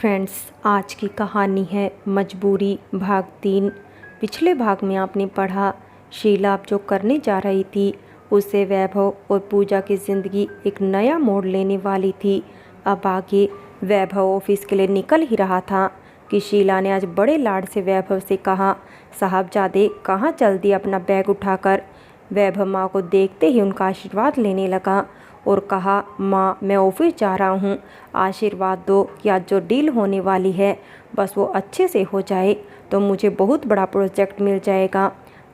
Friends, आज की कहानी है मजबूरी भाग 3। पिछले भाग में आपने पढ़ा शीला अब जो करने जा रही थी उससे वैभव और पूजा की ज़िंदगी एक नया मोड़ लेने वाली थी। अब आगे वैभव ऑफिस के लिए निकल ही रहा था कि शीला ने आज बड़े लाड से वैभव से कहा, साहबजादे कहाँ चल दिए अपना बैग उठाकर। वैभव माँ को देखते ही उनका आशीर्वाद लेने लगा और कहा, माँ मैं ऑफिस जा रहा हूँ, आशीर्वाद दो कि आज जो डील होने वाली है बस वो अच्छे से हो जाए तो मुझे बहुत बड़ा प्रोजेक्ट मिल जाएगा।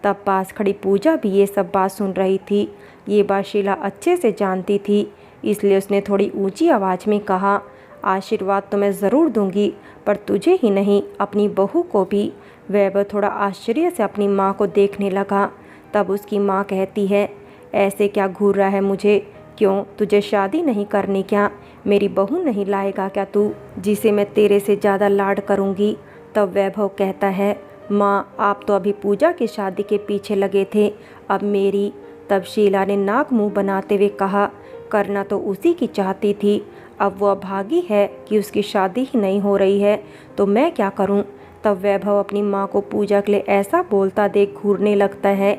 तब पास खड़ी पूजा भी ये सब बात सुन रही थी। ये बात शीला अच्छे से जानती थी, इसलिए उसने थोड़ी ऊंची आवाज़ में कहा, आशीर्वाद तो मैं ज़रूर दूंगी, पर तुझे ही नहीं अपनी बहू को भी। वैभव थोड़ा आश्चर्य से अपनी माँ को देखने लगा। तब उसकी माँ कहती है, ऐसे क्या घूर रहा है मुझे, क्यों तुझे शादी नहीं करनी क्या? मेरी बहू नहीं लाएगा क्या तू, जिसे मैं तेरे से ज़्यादा लाड करूँगी? तब वैभव कहता है, माँ आप तो अभी पूजा की शादी के पीछे लगे थे, अब मेरी। तब शीला ने नाक मुंह बनाते हुए कहा, करना तो उसी की चाहती थी, अब वो अभागी है कि उसकी शादी ही नहीं हो रही है, तो मैं क्या करूँ? तब वैभव अपनी माँ को पूजा के लिए ऐसा बोलता देख घूरने लगता है।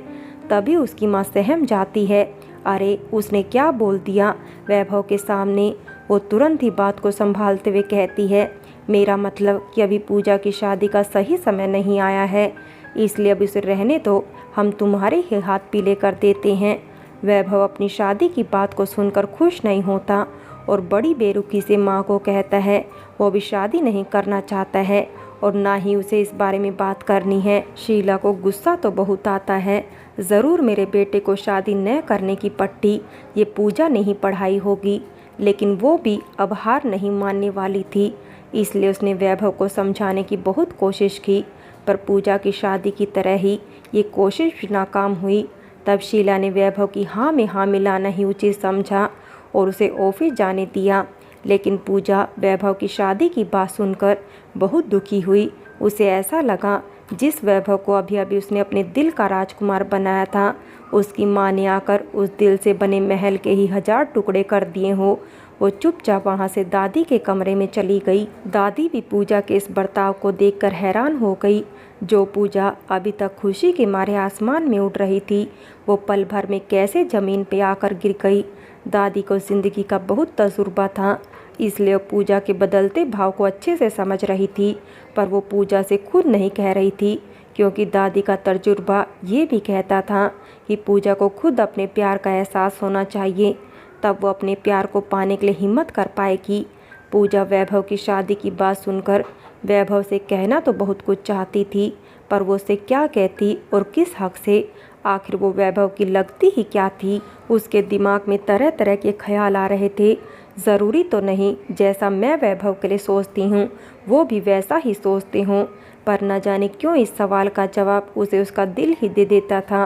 तभी उसकी माँ सहम जाती है। अरे उसने क्या बोल दिया वैभव के सामने। वो तुरंत ही बात को संभालते हुए कहती है, मेरा मतलब कि अभी पूजा की शादी का सही समय नहीं आया है, इसलिए अब उसे रहने दो, हम तुम्हारे ही हाथ पीले कर देते हैं। वैभव अपनी शादी की बात को सुनकर खुश नहीं होता और बड़ी बेरुखी से माँ को कहता है वो अभी शादी नहीं करना चाहता है और ना ही उसे इस बारे में बात करनी है। शीला को गुस्सा तो बहुत आता है, ज़रूर मेरे बेटे को शादी न करने की पट्टी ये पूजा नहीं पढ़ाई होगी, लेकिन वो भी अब हार नहीं मानने वाली थी। इसलिए उसने वैभव को समझाने की बहुत कोशिश की, पर पूजा की शादी की तरह ही ये कोशिश भी नाकाम हुई। तब शीला ने वैभव की हाँ में हाँ मिलाना ही उचित समझा और उसे ऑफिस जाने दिया। लेकिन पूजा वैभव की शादी की बात सुनकर बहुत दुखी हुई। उसे ऐसा लगा जिस वैभव को अभी अभी उसने अपने दिल का राजकुमार बनाया था, उसकी माँ ने आकर उस दिल से बने महल के ही 1000 टुकड़े कर दिए हो। वो चुपचाप वहाँ से दादी के कमरे में चली गई। दादी भी पूजा के इस बर्ताव को देखकर हैरान हो गई। जो पूजा अभी तक खुशी के मारे आसमान में उड़ रही थी, वो पल भर में कैसे ज़मीन पे आकर गिर गई। दादी को ज़िंदगी का बहुत तजुर्बा था, इसलिए वो पूजा के बदलते भाव को अच्छे से समझ रही थी, पर वो पूजा से खुद नहीं कह रही थी, क्योंकि दादी का तजुर्बा ये भी कहता था कि पूजा को खुद अपने प्यार का एहसास होना चाहिए, तब वो अपने प्यार को पाने के लिए हिम्मत कर पाएगी। पूजा वैभव की शादी की बात सुनकर वैभव से कहना तो बहुत कुछ चाहती थी, पर वो उसे क्या कहती और किस हक से? आखिर वो वैभव की लगती ही क्या थी? उसके दिमाग में तरह तरह के ख्याल आ रहे थे। ज़रूरी तो नहीं जैसा मैं वैभव के लिए सोचती हूँ वो भी वैसा ही सोचते हों, पर न जाने क्यों इस सवाल का जवाब उसे उसका दिल ही दे देता था।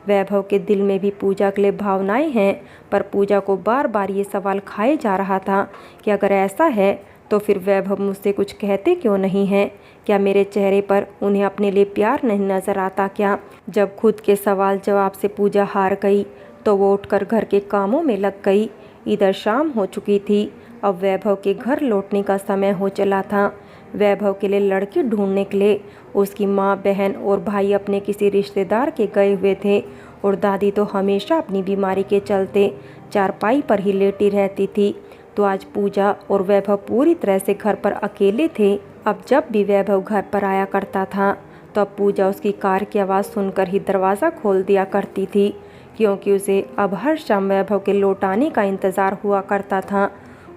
वैभव के दिल में भी पूजा के लिए भावनाएं हैं, पर पूजा को बार बार ये सवाल खाए जा रहा था कि अगर ऐसा है तो फिर वैभव मुझसे कुछ कहते क्यों नहीं हैं? क्या मेरे चेहरे पर उन्हें अपने लिए प्यार नहीं नज़र आता क्या? जब खुद के सवाल जवाब से पूजा हार गई तो वो उठकर घर के कामों में लग गई। इधर शाम हो चुकी थी, अब वैभव के घर लौटने का समय हो चला था। वैभव के लिए लड़की ढूंढने के लिए उसकी माँ, बहन और भाई अपने किसी रिश्तेदार के गए हुए थे और दादी तो हमेशा अपनी बीमारी के चलते चारपाई पर ही लेटी रहती थी। तो आज पूजा और वैभव पूरी तरह से घर पर अकेले थे। अब जब भी वैभव घर पर आया करता था तो अब पूजा उसकी कार की आवाज़ सुनकर ही दरवाज़ा खोल दिया करती थी, क्योंकि उसे अब हर शाम वैभव के लौट आने का इंतज़ार हुआ करता था।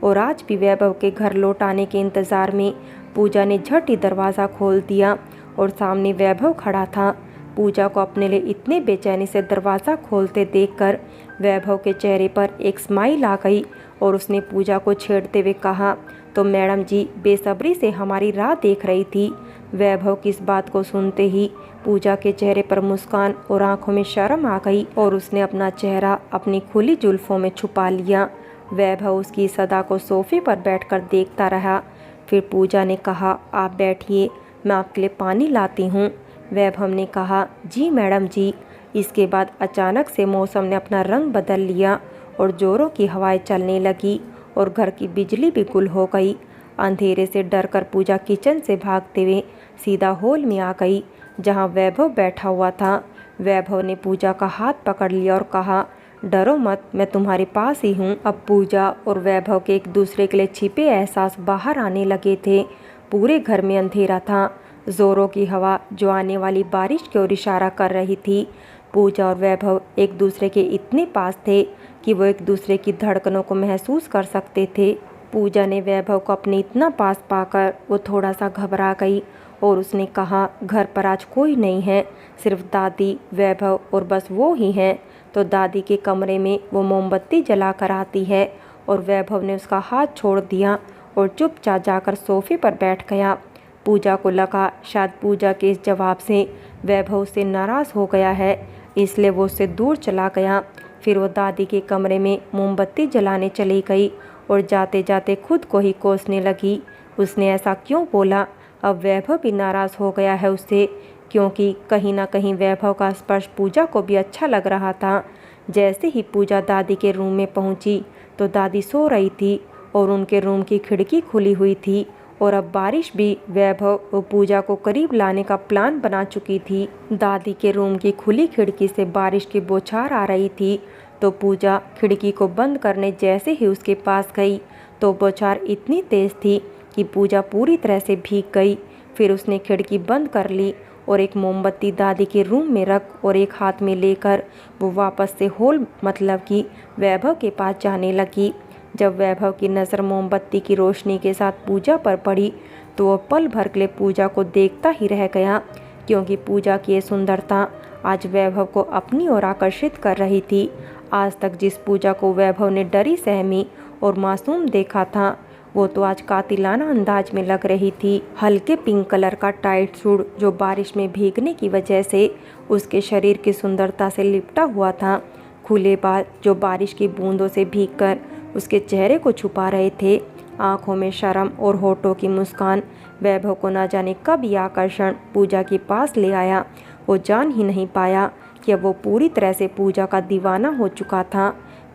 और आज भी वैभव के घर लौट आने के इंतज़ार में पूजा ने झट ही दरवाज़ा खोल दिया और सामने वैभव खड़ा था। पूजा को अपने लिए इतने बेचैनी से दरवाज़ा खोलते देखकर वैभव के चेहरे पर एक स्माइल आ गई और उसने पूजा को छेड़ते हुए कहा, तो मैडम जी बेसब्री से हमारी राह देख रही थी। वैभव की इस बात को सुनते ही पूजा के चेहरे पर मुस्कान और आंखों में शर्म आ गई और उसने अपना चेहरा अपनी खुली जुल्फों में छुपा लिया। वैभव उसकी सदा को सोफे पर बैठकर देखता रहा। फिर पूजा ने कहा, आप बैठिए, मैं आपके लिए पानी लाती हूँ। वैभव ने कहा, जी मैडम जी। इसके बाद अचानक से मौसम ने अपना रंग बदल लिया और जोरों की हवाएं चलने लगी और घर की बिजली भी गुल हो गई। अंधेरे से डरकर पूजा किचन से भागते हुए सीधा हॉल में आ गई, जहां वैभव बैठा हुआ था। वैभव ने पूजा का हाथ पकड़ लिया और कहा, डरो मत, मैं तुम्हारे पास ही हूँ। अब पूजा और वैभव के एक दूसरे के लिए छिपे एहसास बाहर आने लगे थे। पूरे घर में अंधेरा था। जोरों की हवा जो आने वाली बारिश की ओर इशारा कर रही थी। पूजा और वैभव एक दूसरे के इतने पास थे कि वो एक दूसरे की धड़कनों को महसूस कर सकते थे। पूजा ने वैभव को अपने इतना पास पाकर वो थोड़ा सा घबरा गई और उसने कहा, घर पर आज कोई नहीं है, सिर्फ दादी, वैभव और बस वो ही हैं। तो दादी के कमरे में वो मोमबत्ती जला कर आती है। और वैभव ने उसका हाथ छोड़ दिया और चुपचाप जाकर सोफे पर बैठ गया। पूजा को लगा शायद पूजा के इस जवाब से वैभव से नाराज़ हो गया है, इसलिए वो उससे दूर चला गया। फिर वो दादी के कमरे में मोमबत्ती जलाने चली गई और जाते जाते खुद को ही कोसने लगी, उसने ऐसा क्यों बोला। अब वैभव भी नाराज़ हो गया है उससे, क्योंकि कहीं ना कहीं वैभव का स्पर्श पूजा को भी अच्छा लग रहा था। जैसे ही पूजा दादी के रूम में पहुंची तो दादी सो रही थी और उनके रूम की खिड़की खुली हुई थी और अब बारिश भी वैभव और पूजा को करीब लाने का प्लान बना चुकी थी। दादी के रूम की खुली खिड़की से बारिश की बौछार आ रही थी, तो पूजा खिड़की को बंद करने जैसे ही उसके पास गई तो बौछार इतनी तेज़ थी कि पूजा पूरी तरह से भीग गई। फिर उसने खिड़की बंद कर ली और एक मोमबत्ती दादी के रूम में रख और एक हाथ में लेकर वो वापस से हॉल मतलब कि वैभव के पास जाने लगी। जब वैभव की नज़र मोमबत्ती की रोशनी के साथ पूजा पर पड़ी तो वह पल भर के लिए पूजा को देखता ही रह गया, क्योंकि पूजा की ये सुंदरता आज वैभव को अपनी ओर आकर्षित कर रही थी। आज तक जिस पूजा को वैभव ने डरी सहमी और मासूम देखा था, वो तो आज कातिलाना अंदाज में लग रही थी। हल्के पिंक कलर का टाइट सूट जो बारिश में भीगने की वजह से उसके शरीर की सुंदरता से लिपटा हुआ था, खुले बाल जो बारिश की बूंदों से भीगकर उसके चेहरे को छुपा रहे थे, आंखों में शर्म और होठों की मुस्कान। वैभव को न जाने कब यह आकर्षण पूजा के पास ले आया। वो जान ही नहीं पाया कि अब वो पूरी तरह से पूजा का दीवाना हो चुका था।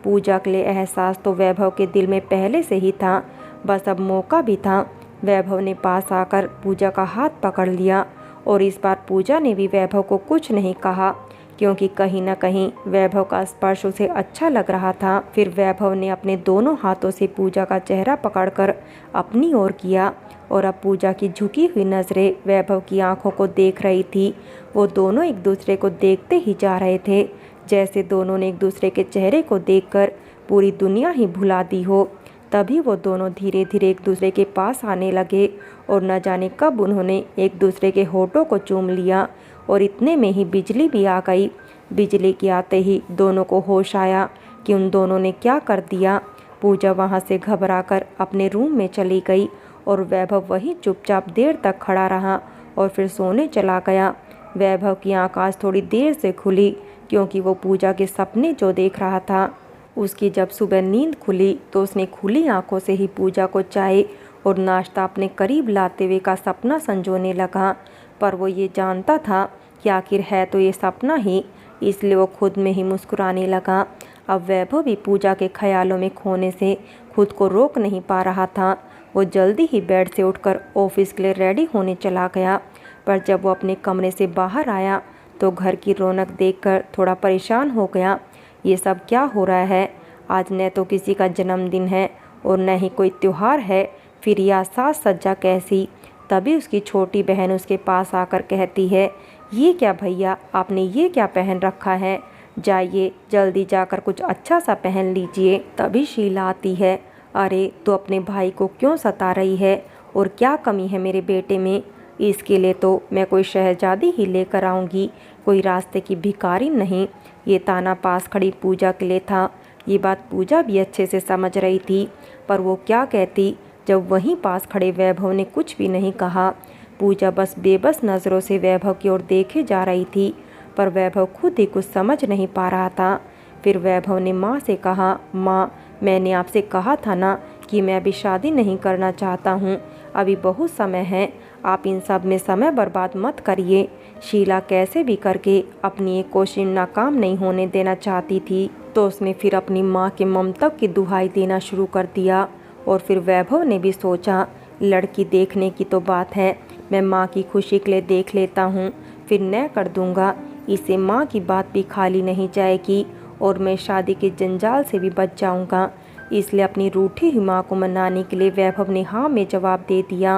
पूजा के लिए एहसास तो वैभव के दिल में पहले से ही था, बस अब मौका भी था। वैभव ने पास आकर पूजा का हाथ पकड़ लिया और इस बार पूजा ने भी वैभव को कुछ नहीं कहा, क्योंकि कहीं न कहीं वैभव का स्पर्श उसे अच्छा लग रहा था। फिर वैभव ने अपने दोनों हाथों से पूजा का चेहरा पकड़कर अपनी ओर किया और अब पूजा की झुकी हुई नज़रें वैभव की आंखों को देख रही थी। वो दोनों एक दूसरे को देखते ही जा रहे थे, जैसे दोनों ने एक दूसरे के चेहरे को देखकर पूरी दुनिया ही भुला दी हो। तभी वो दोनों धीरे धीरे एक दूसरे के पास आने लगे और न जाने कब उन्होंने एक दूसरे के होठों को चूम लिया और इतने में ही बिजली भी आ गई। बिजली के आते ही दोनों को होश आया कि उन दोनों ने क्या कर दिया। पूजा वहाँ से घबराकर अपने रूम में चली गई और वैभव वहीं चुपचाप देर तक खड़ा रहा और फिर सोने चला गया। वैभव की आँख आज थोड़ी देर से खुली, क्योंकि वो पूजा के सपने जो देख रहा था। उसकी जब सुबह नींद खुली तो उसने खुली आंखों से ही पूजा को चाय और नाश्ता अपने करीब लाते हुए का सपना संजोने लगा। पर वो ये जानता था कि आखिर है तो ये सपना ही, इसलिए वो खुद में ही मुस्कुराने लगा। अब वैभव भी पूजा के ख्यालों में खोने से खुद को रोक नहीं पा रहा था। वो जल्दी ही बेड से उठकर ऑफिस के लिए रेडी होने चला गया, पर जब वो अपने कमरे से बाहर आया तो घर की रौनक देखकर थोड़ा परेशान हो गया। ये सब क्या हो रहा है? आज न तो किसी का जन्मदिन है और न ही कोई त्योहार है, फिर यह साज सज्जा कैसी? तभी उसकी छोटी बहन उसके पास आकर कहती है, ये क्या भैया, आपने ये क्या पहन रखा है? जाइए जल्दी जाकर कुछ अच्छा सा पहन लीजिए। तभी शीला आती है, अरे तो अपने भाई को क्यों सता रही है और क्या कमी है मेरे बेटे में? इसके लिए तो मैं कोई शहजादी ही लेकर आऊँगी, कोई रास्ते की भिखारी नहीं। ये ताना पास खड़ी पूजा के लिए था। ये बात पूजा भी अच्छे से समझ रही थी, पर वो क्या कहती जब वहीं पास खड़े वैभव ने कुछ भी नहीं कहा। पूजा बस बेबस नज़रों से वैभव की ओर देखे जा रही थी, पर वैभव खुद ही कुछ समझ नहीं पा रहा था। फिर वैभव ने माँ से कहा, माँ, मैंने आपसे कहा था ना कि मैं अभी शादी नहीं करना चाहता हूँ, अभी बहुत समय है, आप इन सब में समय बर्बाद मत करिए। शीला कैसे भी करके अपनी ये कोशिश नाकाम नहीं होने देना चाहती थी, तो उसने फिर अपनी माँ के ममता की दुहाई देना शुरू कर दिया। और फिर वैभव ने भी सोचा लड़की देखने की तो बात है, मैं माँ की खुशी के लिए देख लेता हूँ, फिर न कर दूँगा। इसे माँ की बात भी खाली नहीं जाएगी और मैं शादी के जंजाल से भी बच जाऊँगा। इसलिए अपनी रूठी हुई माँ को मनाने के लिए वैभव ने हाँ में जवाब दे दिया।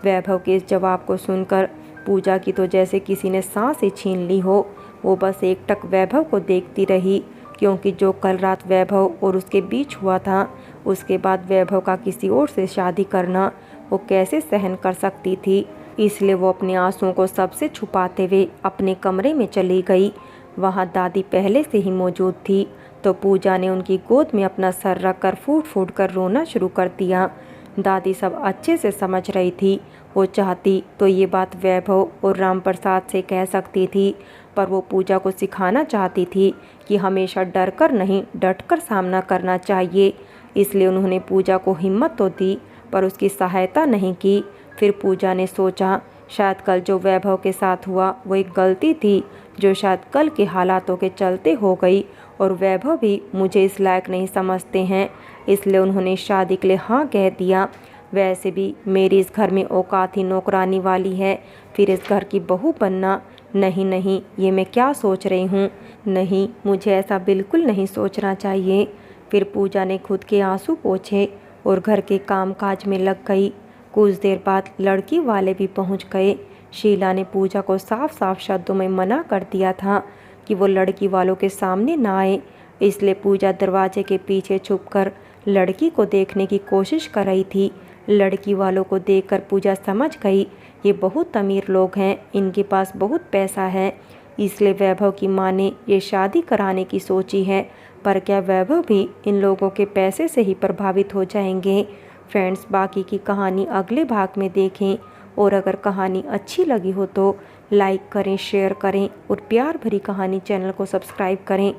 वैभव के इस जवाब को सुनकर पूजा की तो जैसे किसी ने सांस ही छीन ली हो। वो बस एकटक वैभव को देखती रही, क्योंकि जो कल रात वैभव और उसके बीच हुआ था, उसके बाद वैभव का किसी और से शादी करना वो कैसे सहन कर सकती थी। इसलिए वो अपने आंसुओं को सबसे छुपाते हुए अपने कमरे में चली गई। वहाँ दादी पहले से ही मौजूद थी, तो पूजा ने उनकी गोद में अपना सर रखकर फूट फूट कर रोना शुरू कर दिया। दादी सब अच्छे से समझ रही थी। वो चाहती तो ये बात वैभव और राम प्रसाद से कह सकती थी, पर वो पूजा को सिखाना चाहती थी कि हमेशा डर कर नहीं, डट कर सामना करना चाहिए। इसलिए उन्होंने पूजा को हिम्मत तो दी, पर उसकी सहायता नहीं की। फिर पूजा ने सोचा, शायद कल जो वैभव के साथ हुआ वो एक गलती थी, जो शायद कल के हालातों के चलते हो गई, और वैभव भी मुझे इस लायक नहीं समझते हैं, इसलिए उन्होंने शादी के लिए हाँ कह दिया। वैसे भी मेरी इस घर में औकात ही नौकरानी वाली है, फिर इस घर की बहू बनना, नहीं नहीं, ये मैं क्या सोच रही हूँ, नहीं, मुझे ऐसा बिल्कुल नहीं सोचना चाहिए। फिर पूजा ने खुद के आंसू पोंछे और घर के कामकाज में लग गई। कुछ देर बाद लड़की वाले भी पहुंच गए। शीला ने पूजा को साफ साफ शब्दों में मना कर दिया था कि वो लड़की वालों के सामने ना आए, इसलिए पूजा दरवाजे के पीछे छुपकर लड़की को देखने की कोशिश कर रही थी। लड़की वालों को देखकर पूजा समझ गई, ये बहुत अमीर लोग हैं, इनके पास बहुत पैसा है, इसलिए वैभव की माँ ने ये शादी कराने की सोची है। पर क्या वैभव भी इन लोगों के पैसे से ही प्रभावित हो जाएंगे? फ्रेंड्स, बाकी की कहानी अगले भाग में देखें, और अगर कहानी अच्छी लगी हो तो लाइक करें, शेयर करें और प्यार भरी कहानी चैनल को सब्सक्राइब करें।